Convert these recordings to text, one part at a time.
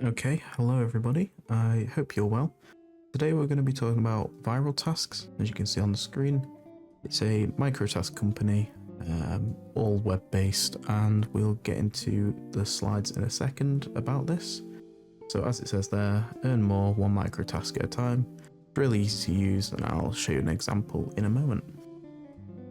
Okay, hello everybody, I hope you're well. Today we're going to be talking about viral tasks. As you can see on the screen, it's a microtask company, all web-based, and we'll get into the slides in a second about this. So as it says there, earn more one microtask at a time. It's really easy to use, and I'll show you an example in a moment.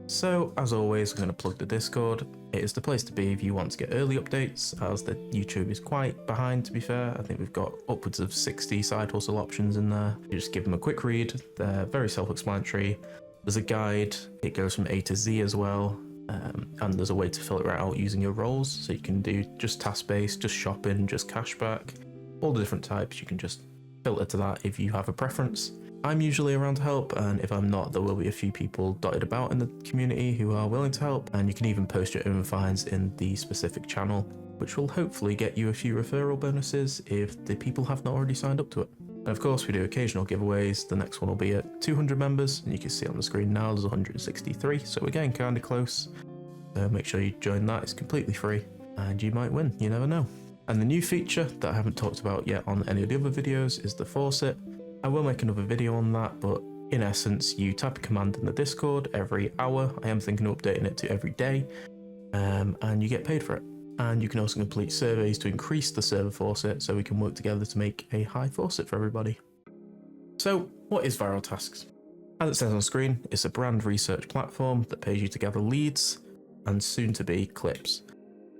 So as always, I'm going to plug the Discord. It is the place to be if you want to get early updates, as the YouTube is quite behind, to be fair. I think we've got upwards of 60 side hustle options in there. You just give them a quick read. They're very self-explanatory. There's a guide. It goes from A to Z as well. And there's a way to filter it out using your roles. So you can do just task-based, just shopping, just cashback, all the different types. You can just filter to that if you have a preference. I'm usually around to help, and if I'm not, there will be a few people dotted about in the community who are willing to help, and you can even post your own finds in the specific channel, which will hopefully get you a few referral bonuses if the people have not already signed up to it. And of course, we do occasional giveaways. The next one will be at 200 members, and you can see on the screen now there's 163, so we're getting kind of close. So make sure you join that, it's completely free, and you might win, you never know. And the new feature that I haven't talked about yet on any of the other videos is the faucet. I will make another video on that, but in essence, you type a command in the Discord every hour. I am thinking of updating it to every day, and you get paid for it. And you can also complete surveys to increase the server faucet, so we can work together to make a high faucet for everybody. So what is Viral Tasks? As it says on screen, it's a brand research platform that pays you to gather leads and soon to be clips.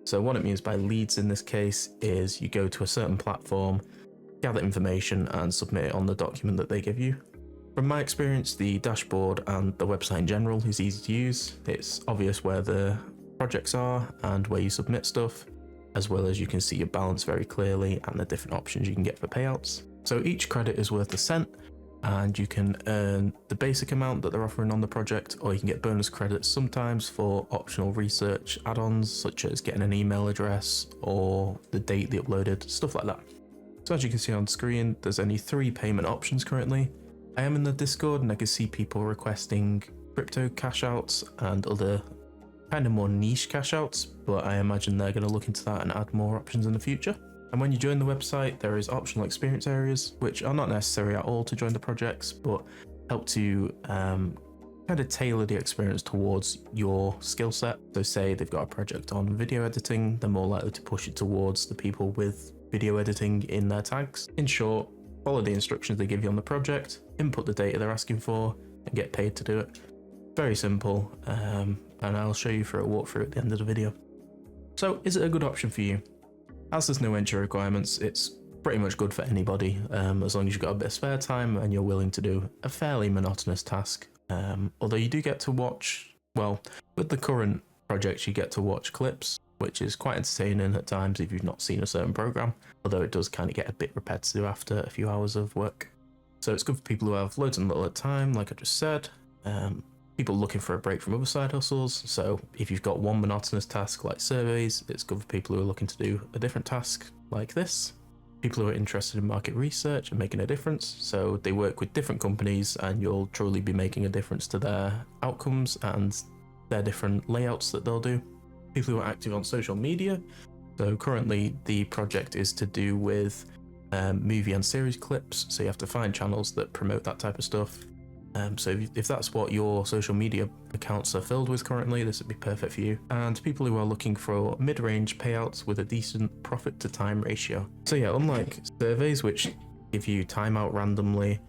So what it means by leads in this case is you go to a certain platform, gather information and submit it on the document that they give you. From my experience, the dashboard and the website in general is easy to use. It's obvious where the projects are and where you submit stuff, as well as you can see your balance very clearly and the different options you can get for payouts. So each credit is worth $1, and you can earn the basic amount that they're offering on the project, or you can get bonus credits sometimes for optional research add-ons, such as getting an email address or the date they uploaded, stuff like that. So as you can see on screen, there's only 3 payment options currently. I am in the Discord and I can see people requesting crypto cash outs and other kind of more niche cash outs, but I imagine they're going to look into that and add more options in the future. And when you join the website, there is optional experience areas, which are not necessary at all to join the projects, but help to kind of tailor the experience towards your skill set. So say they've got a project on video editing, they're more likely to push it towards the people with video editing in their tags. In short, follow the instructions they give you on the project, input the data they're asking for, and get paid to do it. Very simple, and I'll show you through a walkthrough at the end of the video. So is it a good option for you? As there's no entry requirements, it's pretty much good for anybody, as long as you've got a bit of spare time and you're willing to do a fairly monotonous task. Although you do get to watch, well, with the current projects you get to watch clips, which is quite entertaining at times if you've not seen a certain program, although it does kind of get a bit repetitive after a few hours of work. So it's good for people who have loads and little at time, like I just said, people looking for a break from other side hustles. So if you've got one monotonous task like surveys, it's good for people who are looking to do a different task like this. People who are interested in market research and making a difference, so they work with different companies and you'll truly be making a difference to their outcomes and their different layouts that they'll do. People who are active on social media, so currently the project is to do with movie and series clips, so you have to find channels that promote that type of stuff. So if that's what your social media accounts are filled with currently, this would be perfect for you. And people who are looking for mid-range payouts with a decent profit to time ratio. So yeah, unlike surveys which give you timeout randomly,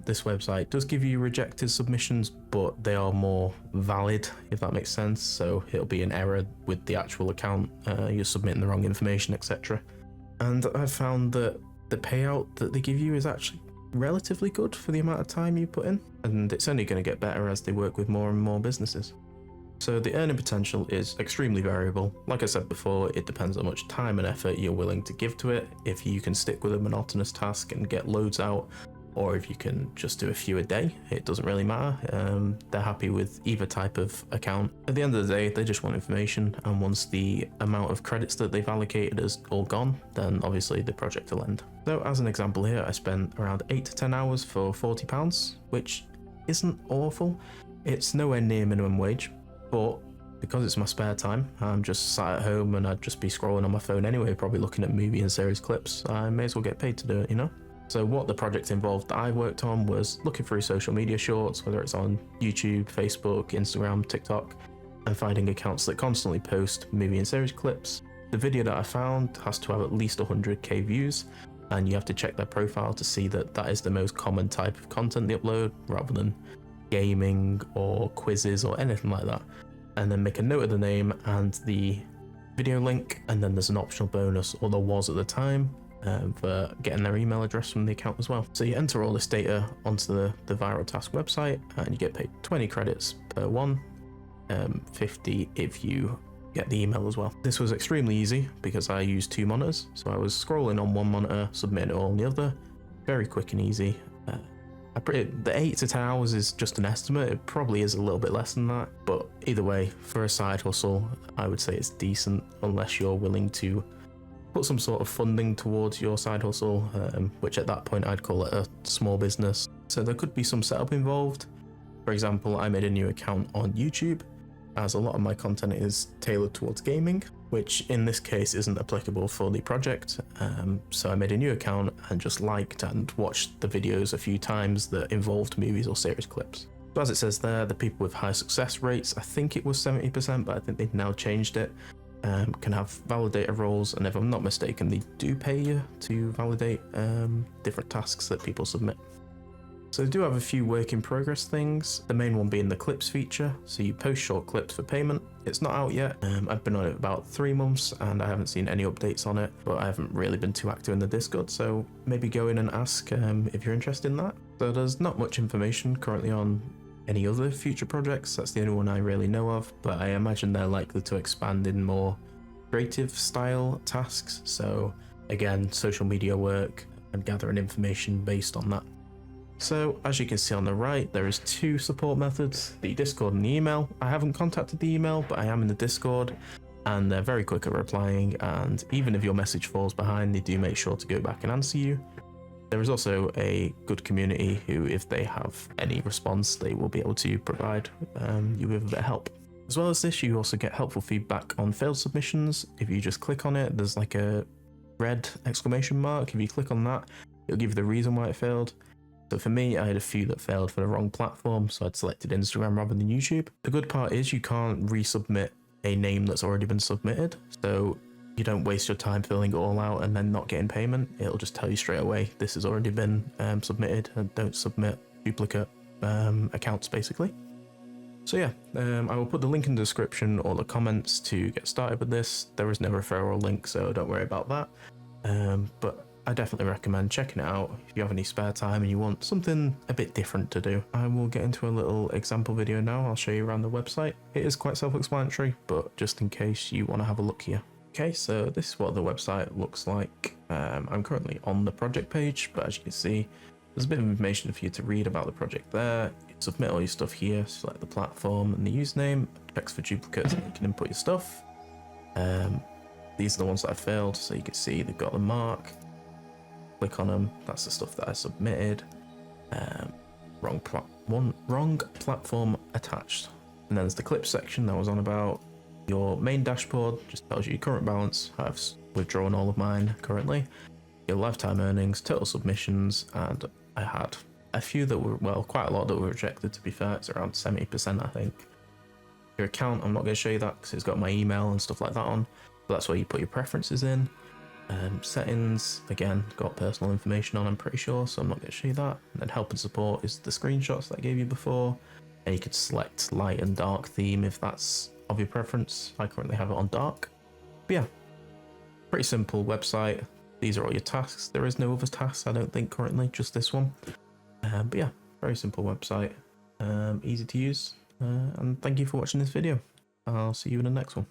this website does give you rejected submissions, but they are more valid, if that makes sense. So it'll be an error with the actual account, you're submitting the wrong information, etc. And I've found that the payout that they give you is actually relatively good for the amount of time you put in, and it's only going to get better as they work with more and more businesses. So the earning potential is extremely variable. Like I said before, it depends on how much time and effort you're willing to give to it. If you can stick with a monotonous task and get loads out, or if you can just do a few a day, it doesn't really matter. They're happy with either type of account. At the end of the day, they just want information, and once the amount of credits that they've allocated is all gone, then obviously the project will end. So as an example here, I spent around 8 to 10 hours for £40, which isn't awful. It's nowhere near minimum wage, but because it's my spare time, I'm just sat at home and I'd just be scrolling on my phone anyway, probably looking at movie and series clips. I may as well get paid to do it, you know? So what the project involved that I worked on was looking through social media shorts, whether it's on YouTube, Facebook, Instagram, TikTok, and finding accounts that constantly post movie and series clips. The video that I found has to have at least 100k views, and you have to check their profile to see that that is the most common type of content they upload, rather than gaming or quizzes or anything like that. And then make a note of the name and the video link, and then there's an optional bonus, or there was at the time, for getting their email address from the account as well. So you enter all this data onto the Viral Task website, and you get paid 20 credits per one, 50 if you get the email as well. This was extremely easy because I used 2 monitors, so I was scrolling on one monitor, submitting it all on the other. Very quick and easy. The 8 to 10 hours is just an estimate. It probably is a little bit less than that, but either way, for a side hustle, I would say it's decent, unless you're willing to put some sort of funding towards your side hustle, which at that point I'd call it a small business. So there could be some setup involved. For example, I made a new account on YouTube, as a lot of my content is tailored towards gaming, which in this case isn't applicable for the project. So I made a new account and just liked and watched the videos a few times that involved movies or series clips. So as it says there, the people with high success rates, I think it was 70%, but I think they've now changed it, can have validator roles, and if I'm not mistaken, they do pay you to validate different tasks that people submit. So they do have a few work in progress things, the main one being the clips feature. So you post short clips for payment. It's not out yet. I've been on it about 3 months and I haven't seen any updates on it, but I haven't really been too active in the Discord, so maybe go in and ask if you're interested in that. So there's not much information currently on any other future projects. That's the only one I really know of, but I imagine they're likely to expand in more creative style tasks. So again, social media work and gathering information based on that. So as you can see on the right, there is 2 support methods, the Discord and the email. I haven't contacted the email, but I am in the Discord, and they're very quick at replying, and even if your message falls behind, they do make sure to go back and answer you. There is also a good community who, if they have any response, they will be able to provide you with a bit of help. As well as this, you also get helpful feedback on failed submissions. If you just click on it, there's like a red exclamation mark. If you click on that, it'll give you the reason why it failed. So for me, I had a few that failed for the wrong platform, so I'd selected Instagram rather than YouTube. The good part is you can't resubmit a name that's already been submitted, so you don't waste your time filling it all out and then not getting payment. It'll just tell you straight away, this has already been submitted, and don't submit duplicate accounts basically. So yeah, I will put the link in the description or the comments to get started with this. There is no referral link, so don't worry about that. But I definitely recommend checking it out if you have any spare time and you want something a bit different to do. I will get into a little example video now. I'll show you around the website. It is quite self-explanatory, but just in case you want to have a look here. Okay, so this is what the website looks like. I'm currently on the project page, but as you can see, there's a bit of information for you to read about the project there. You submit all your stuff here, select the platform and the username, checks for duplicates, and you can input your stuff. These are the ones that I failed, so you can see they've got the mark. Click on them, that's the stuff that I submitted. Wrong platform attached. And then there's the clip section that I was on about. Your main dashboard just tells you your current balance. I've withdrawn all of mine currently. Your lifetime earnings, total submissions, and I had a few that were, well, quite a lot that were rejected, to be fair. It's around 70%, I think. Your account, I'm not going to show you that because it's got my email and stuff like that on. But that's where you put your preferences in. Settings, again, got personal information on, I'm pretty sure, so I'm not going to show you that. And then help and support is the screenshots that I gave you before. And you could select light and dark theme if that's of your preference. I currently have it on dark. But yeah, pretty simple website. These are all your tasks. There is no other tasks, I don't think, currently, just this one. But yeah, very simple website, easy to use. And thank you for watching this video. I'll see you in the next one.